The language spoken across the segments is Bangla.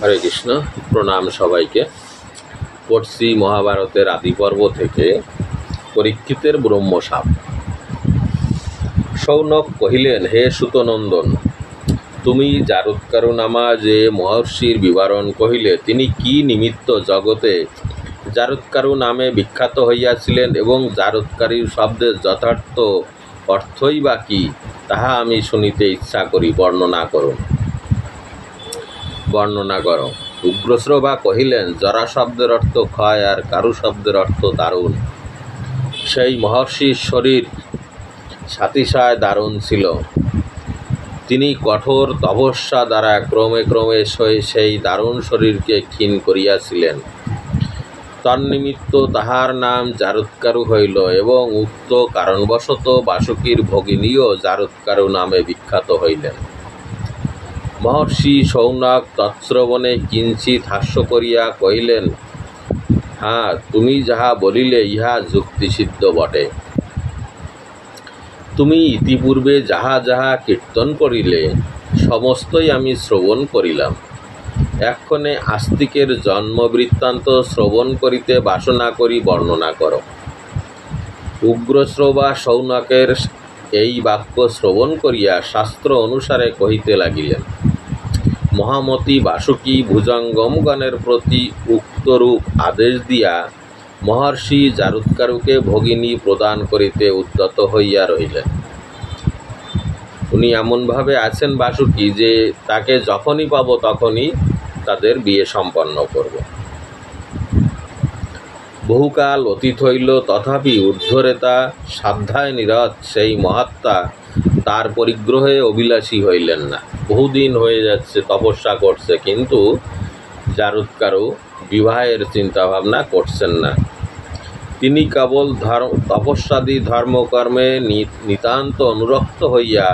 হরে কৃষ্ণ। প্রণাম সবাইকে। পড়ছি মহাভারতের আদি পর্ব থেকে পরীক্ষিতের ব্রহ্মশাপ। শৌনক কহিলেন, হে সুতনন্দন, তুমি জারৎকারুনামা যে মহর্ষির বিবরণ কহিলে, তিনি কি নিমিত্ত জগতে জারৎকারু নামে বিখ্যাত হইয়াছিলেন এবং জারৎকারী শব্দের যথার্থ অর্থই বা কি, তাহা আমি শুনিতে ইচ্ছা করি, বর্ণনা করো। উগ্রশ্রবা কহিলেন, জরা শব্দের অর্থ ক্ষয় আর কারু শব্দের অর্থ দারুণ। সেই মহর্ষির শরীর সাতিশয় দারুণ ছিল। তিনি কঠোর তপস্যা দ্বারা ক্রমে ক্রমে সেই দারুণ শরীরকে ক্ষীণ করিয়াছিলেন। তন্নিমিত্ত তাহার নাম জারৎকারু হইল এবং উক্ত কারণবশত বাসুকীর ভগিনীও জারৎকারু নামে বিখ্যাত হইলেন। মহর্ষি শৌনক তৎশ্রবণে কিঞ্চিৎ হাস্য করিয়া কহিলেন, হ্যাঁ, তুমি যাহা বলিলে ইহা যুক্তিসিদ্ধ বটে। তুমি ইতিপূর্বে যাহা যাহা কীর্তন করিলে সমস্তই আমি শ্রবণ করিলাম। এক্ষণে আস্তিকের জন্মবৃত্তান্ত শ্রবণ করিতে বাসনা করি, বর্ণনা করো। উগ্রশ্রবা শৌনকের এই বাক্য শ্রবণ করিয়া শাস্ত্র অনুসারে কহিতে লাগিলেন। মহামতি বাসুকী ভুজঙ্গমগণের প্রতি উক্তরূপ আদেশ দিয়া মহর্ষি জারৎকারুকে ভগিনী প্রদান করিতে উদ্যত হইয়া রহিলেন। উনি এমনভাবে আছেন বাসুকী যে তাকে যখনই পাব তখনই তাদের বিয়ে সম্পন্ন করব। বহুকাল অতীত হইল, তথাপি ঊর্ধ্বরেতা সাধ্যায় নিরত সেই মহাত্মা তার পরিগ্রহে অভিলাষী হইলেন না। বহুদিন হয়ে যাচ্ছে, তপস্যা করছে, কিন্তু জারৎকারু বিবাহের চিন্তাভাবনা করছেন না। তিনি কেবল তপস্যাদি ধর্মকর্মে নিতান্ত অনুরক্ত হইয়া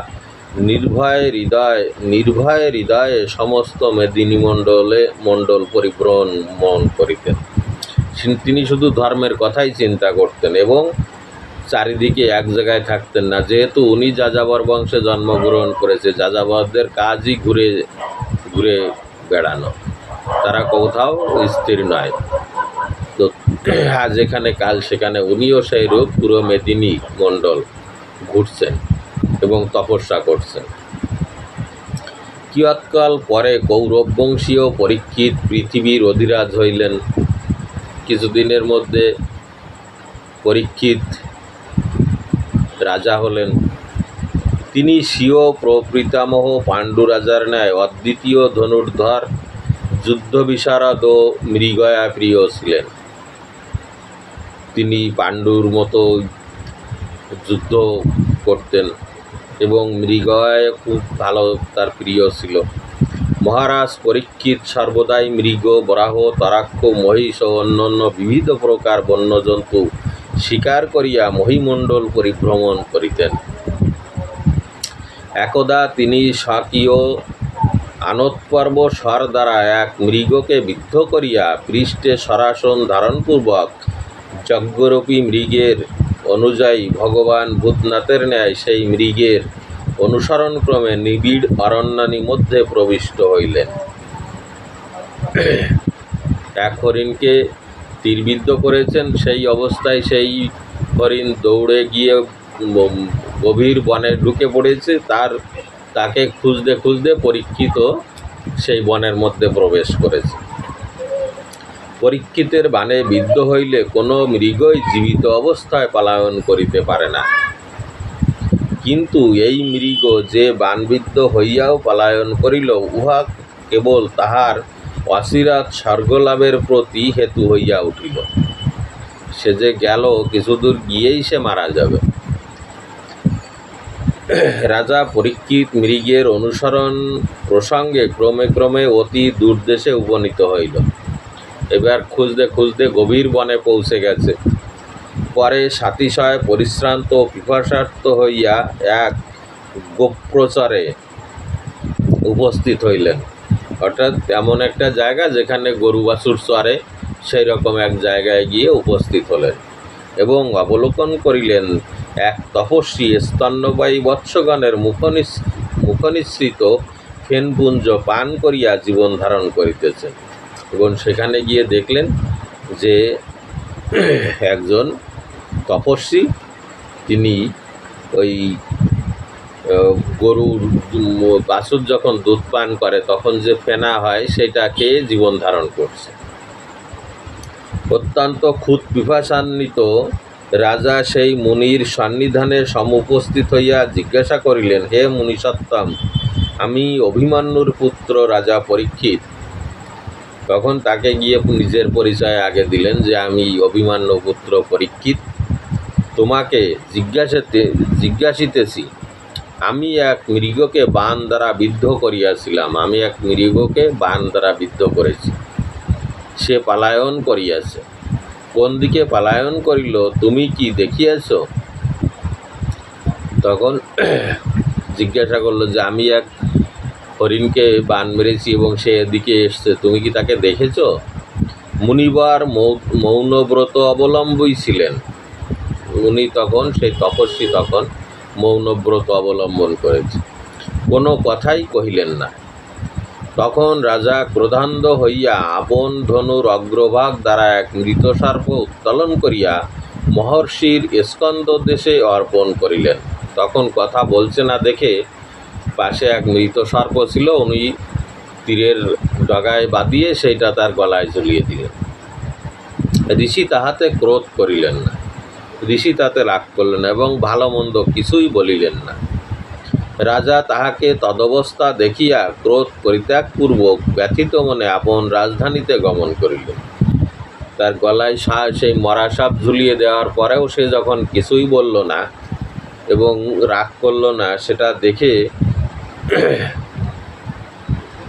নির্ভয়ে হৃদয়ে সমস্ত মেদিনী মণ্ডল পরিভ্রমণ করিতেন। তিনি শুধু ধর্মের কথাই চিন্তা করতেন এবং চারিদিকে এক জায়গায় থাকতেন না। যেহেতু উনি যাযাবর বংশে জন্মগ্রহণ করেছে, যাযাবরদের কাজই ঘুরে ঘুরে বেড়ানো, তারা কোথাও স্থির নয়। তো আজ এখানে কাল সেখানে, উনিও সেই রূপ পুরো মেদিনী মণ্ডল ঘুরছেন এবং তপস্যা করছেন। কিয়ৎকাল পরে কৌরব বংশীয় পরীক্ষিত পৃথিবীর অধিরাজ হইলেন। কিছুদিনের মধ্যে পরীক্ষিত রাজা হলেন। তিনি স্বীয় প্রপিতামহ পাণ্ডু রাজার ন্যায় অদ্বিতীয় ধনুর্ধর, যুদ্ধ বিশারদ ও মৃগয়া প্রিয় ছিলেন। তিনি পাণ্ডুর মতো যুদ্ধ করতেন এবং মৃগয়ায় খুব ভালো তার প্রিয় ছিল। মহারাজ পরীক্ষিত সর্বদাই মৃগ, বরাহ, তরাক্ষ, মহিষ ও অন্যান্য বিবিধ প্রকার বন্যজন্তু শিকার করিয়া মহিমণ্ডল পরিভ্রমণ করিতেন। একদা তিনি স্বকীয় আনোৎপর্ব স্বর দ্বারা এক মৃগকে বিদ্ধ করিয়া পৃষ্ঠে সরাসন ধারণপূর্বক যজ্ঞরূপী মৃগের অনুযায়ী ভগবান ভূতনাথের ন্যায় সেই মৃগের অনুসরণক্রমে নিবিড় অরণ্যানি মধ্যে প্রবিষ্ট হইলেন। এক হরিণকে তীরবিদ্ধ করেছেন। সেই অবস্থায় সেই হরিণ দৌড়ে গিয়ে গভীর বনে ঢুকে পড়েছে। তাকে খুঁজতে খুঁজতে পরীক্ষিত সেই বনের মধ্যে প্রবেশ করেছে। পরীক্ষিতের বাণে বিদ্ধ হইলে কোনো মৃগই জীবিত অবস্থায় পলায়ন করিতে পারে না, কিন্তু এই মৃগ যে বাণবিদ্ধ হইয়াও পলায়ন করিল, উহা কেবল তাহার অচিরাৎ স্বর্গলাভের প্রতি হেতু হইয়া উঠিল। সে যে গেল, কিছুদূর গিয়েই সে মারা যাবে। রাজা পরীক্ষিত মৃগের অনুসরণ প্রসঙ্গে ক্রমে ক্রমে অতি দূরদেশে উপনীত হইল। এবার খুঁজতে খুঁজতে গভীর বনে পৌঁছে গেছে। পরে সাতিশয় পরিশ্রান্ত পিপাসার্থ হইয়া এক গোপ্রচরে উপস্থিত হইলেন। অর্থাৎ এমন একটা জায়গা যেখানে গরু বাছুর চরে, সেই রকম এক জায়গায় গিয়ে উপস্থিত হলেন এবং অবলোকন করিলেন এক তপস্বী স্তন্যপায়ী বৎসগণের মুখনিসৃত ফেনপুঞ্জ পান করিয়া জীবন ধারণ করিতেছেন। এবং সেখানে গিয়ে দেখলেন যে একজন তপস্বী, তিনি ওই গরুর বাছুর যখন দুধ পান করে তখন যে ফেনা হয় সেটা খেয়ে জীবন ধারণ করছে। অত্যন্ত ক্ষুদ পিপাসান্বিত রাজা সেই মুনির সন্নিধানে সমুপস্থিত হইয়া জিজ্ঞাসা করিলেন, হে মুনিসত্তম, আমি অভিমন্যুর পুত্র রাজা পরীক্ষিত। তখন তাকে গিয়ে নিজের পরিচয় আগে দিলেন যে আমি অভিমন্যু পুত্র পরীক্ষিত, তোমাকে জিজ্ঞাসিতেছি। আমি এক মৃগকে বাণ দ্বারা বিদ্ধ করিয়াছিলাম, আমি এক মৃগকে বাণ দ্বারা বিদ্ধ করেছি, সে পলায়ন করিয়াছে। কোন দিকে পলায়ন করিল তুমি কি দেখিয়াছ? তখন জিজ্ঞাসা করলো যে আমি এক হরিণকে বাণ মেরেছি এবং সে এদিকে এসছে, তুমি কি তাকে দেখেছ? মুনিবার মৌনব্রত অবলম্বী ছিলেন। উনি তখন, সেই তপস্বী তখন মৌনব্রত অবলম্বন করেছে, কোনো কথাই কহিলেন না। তখন রাজা ক্রোধান্ধ হইয়া আপন ধনুর অগ্রভাগ দ্বারা এক মৃত সর্প উত্তোলন করিয়া মহর্ষির স্কন্দ দেশে অর্পণ করিলেন। তখন কথা বলছে না দেখে পাশে এক মৃত সর্প ছিল, উনি তীরের ডগায় বাঁধিয়ে সেইটা তার গলায় ঝুলিয়ে দিলেন। ঋষি তাহাতে ক্রোধ করিলেন না, ঋষি তাতে রাগ করলেন না এবং ভালো মন্দ কিছুই বলিলেন না। রাজা তাহাকে তদবস্থা দেখিয়া ক্রোধ পরিত্যাগপূর্বক ব্যথিত মনে আপন রাজধানীতে গমন করিলেন। তার গলায় সেই মরা সাপ ঝুলিয়ে দেওয়ার পরেও সে যখন কিছুই বলল না এবং রাগ করল না, সেটা দেখে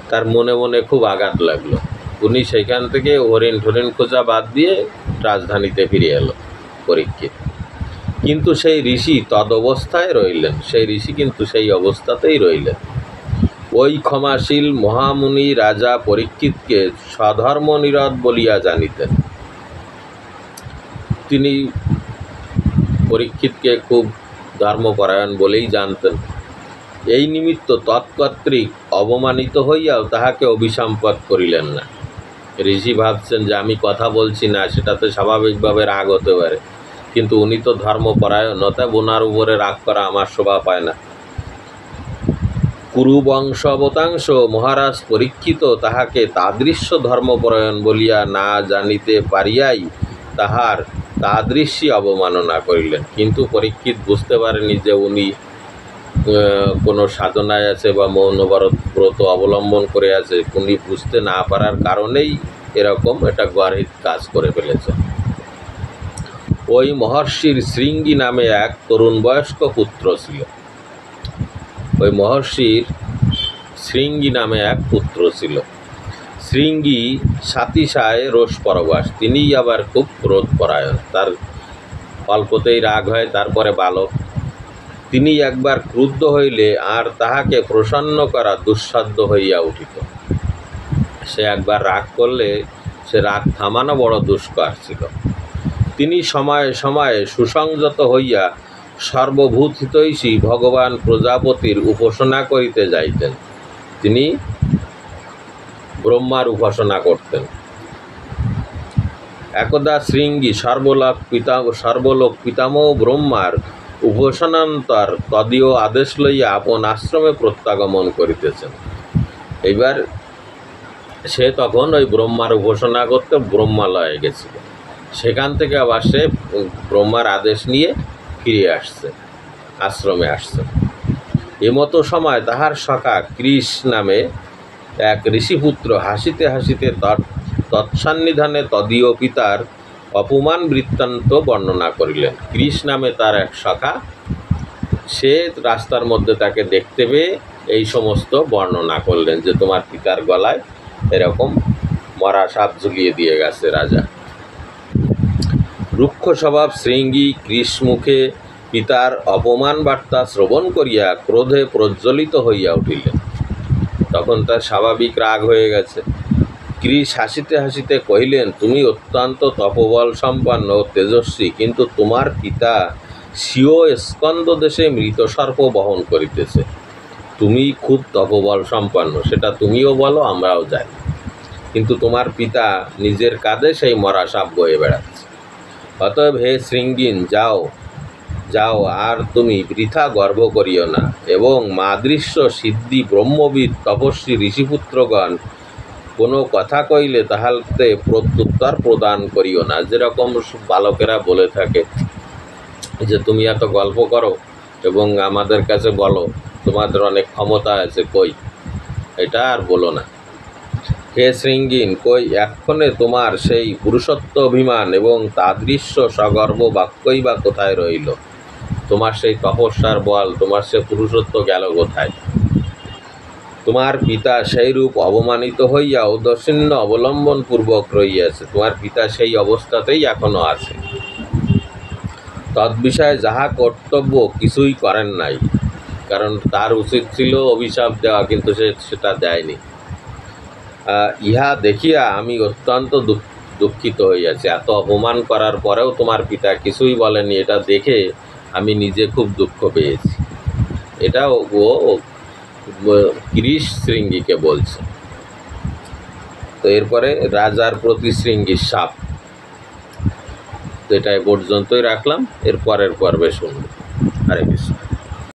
তার মনে মনে খুব আঘাত লাগলো। উনি সেইখান থেকে হরিণ ঠরিণ খোঁজা বাদ দিয়ে রাজধানীতে ফিরে এলো পরীক্ষিত। কিন্তু সেই ঋষি তদবস্থায় রইলেন, সেই ঋষি কিন্তু সেই অবস্থাতেই রইলেন। ওই ক্ষমাশীল মহামুনি রাজা পরীক্ষিতকে স্বধর্ম নিরত বলিয়া জানিতেন। তিনি পরীক্ষিতকে খুব ধর্মপরায়ণ বলেই জানতেন। এই নিমিত্ত তৎকর্তৃক অবমানিত হইয়াও তাহাকে অভিসম্পাদ করিলেন না। ঋষি ভাবছেন যে আমি কথা বলছি না, সেটাতে স্বাভাবিকভাবে রাগ হতে পারে, কিন্তু উনি তো ধর্মপরায়ণ, অতএব ওনার উপরে রাগ করা আমার শোভা পায় না। কুরুবংশবতাংশ মহারাজ পরীক্ষিত তাহাকে তাদৃশ্য ধর্মপরায়ণ বলিয়া না জানিতে পারিয়াই তাহার তাদৃশ্যই অবমাননা করিলেন। কিন্তু পরীক্ষিত বুঝতে পারেনি যে উনি কোনো সাধনায় আছে বা মৌনব্রত অবলম্বন করে আছে। উনি বুঝতে না পারার কারণেই এরকম একটা গর্হিত কাজ করে ফেলেছে। ওই মহর্ষির শৃঙ্গী নামে এক তরুণ বয়স্ক পুত্র ছিল। ওই মহর্ষির শৃঙ্গী নামে এক পুত্র ছিল। শৃঙ্গী সাতিশায় রোষ পরবাস, তিনিই আবার খুব ক্রোধপরায়ণ, তার অল্পতেই রাগ হয়, তারপরে বালক। তিনি একবার ক্রুদ্ধ হইলে আর তাহাকে প্রসন্ন করা দুঃসাধ্য হইয়া উঠিত। সে একবার রাগ করলে সে রাগ থামানো বড় দুষ্কর ছিল। তিনি সময়ে সময়ে সুসংযত হইয়া সর্বভূত হিতৈষী ভগবান প্রজাপতির উপাসনা করিতে যাইতেন। তিনি ব্রহ্মার উপাসনা করতেন। একদা শৃঙ্গী সর্বলোক পিতামহ ব্রহ্মার উপাসনান্তর তদীয় আদেশ লইয়া আপন আশ্রমে প্রত্যাগমন করিতেছেন। এইবার সে তখন ওই ব্রহ্মার উপাসনা করতে ব্রহ্মালয়ে গেছিল। সেখান থেকে আবার সে ব্রহ্মার আদেশ নিয়ে ফিরে আসছে, আশ্রমে আসছে। এমতো সময় তাহার সখা কৃষ নামে এক ঋষিপুত্র হাসিতে হাসিতে তৎসান্নিধানে তদীয় পিতার অপমান বৃত্তান্ত বর্ণনা করিলেন। কৃষ নামে তার এক সখা, সে রাস্তার মধ্যে তাকে দেখতে পেয়ে এই সমস্ত বর্ণনা করলেন যে তোমার পিতার গলায় এরকম মরা সাপ ঝুলিয়ে দিয়ে গেছে রাজা। রুক্ষ স্বভাব শৃঙ্গী কৃষ মুখে পিতার অপমান বার্তা শ্রবণ করিয়া ক্রোধে প্রজ্বলিত হইয়া উঠিলেন। তখন তার স্বাভাবিক রাগ হয়ে গেছে। কৃষ হাসিতে হাসিতে কহিলেন, তুমি অত্যন্ত তপবল সম্পন্ন ও তেজস্বী, কিন্তু তোমার পিতা স্বীয় স্কন্দ দেশে মৃত সর্প বহন করিতেছে। তুমি খুব তপবল সম্পন্ন, সেটা তুমিও বলো, আমরাও জানি। কিন্তু তোমার পিতা নিজের কাঁধে সেই মরা সাপ বয়ে বেড়াচ্ছে। অতএব হে শৃঙ্গিন, যাও যাও, আর তুমি বৃথা গর্ব করিও না, এবং মাদৃশ্য সিদ্ধি ব্রহ্মবিদ তপস্বী ঋষিপুত্রগণ কোনো কথা কইলে তাহাতে প্রত্যুত্তর প্রদান করিও না। যেরকম বালকেরা বলে থাকে যে তুমি এত গল্প করো এবং আমাদের কাছে বলো তোমাদের অনেক ক্ষমতা আছে, কই এটা আর বলো না। হে শৃঙ্গিন, কই এক্ষণে তোমার সেই পুরুষত্ব অভিমান এবং তাদৃশ্য সগর্ব বাক্যই বা কোথায় রইল? তোমার সেই তপস্যার বল, তোমার সে পুরুষত্ব গেল কোথায়? তোমার পিতা সেই রূপ অবমানিত হইয়া ঔদাসীন্য অবলম্বন পূর্বক রহিয়াছে। তোমার পিতা সেই অবস্থাতেই এখনো আছে। তদ্বিষয়ে যাহা কর্তব্য কিছুই করেন নাই, কারণ তার উচিত ছিল অভিশাপ দেওয়া, কিন্তু সেটা দেয়নি। ইহা দেখিয়া আমি অত্যন্ত দুঃখিত হইয়াছি। এত অপমান করার পরেও তোমার পিতা কিছুই বলেনি, এটা দেখে আমি নিজে খুব দুঃখ পেয়েছি। এটা ও কৃষ শৃঙ্গীকে বলছে। তো এরপরে রাজার প্রতি শৃঙ্গীর শাপ। তো এটা এ পর্যন্তই রাখলাম, এর পরের পর্বে শুনব। হরে কৃষ্ণ।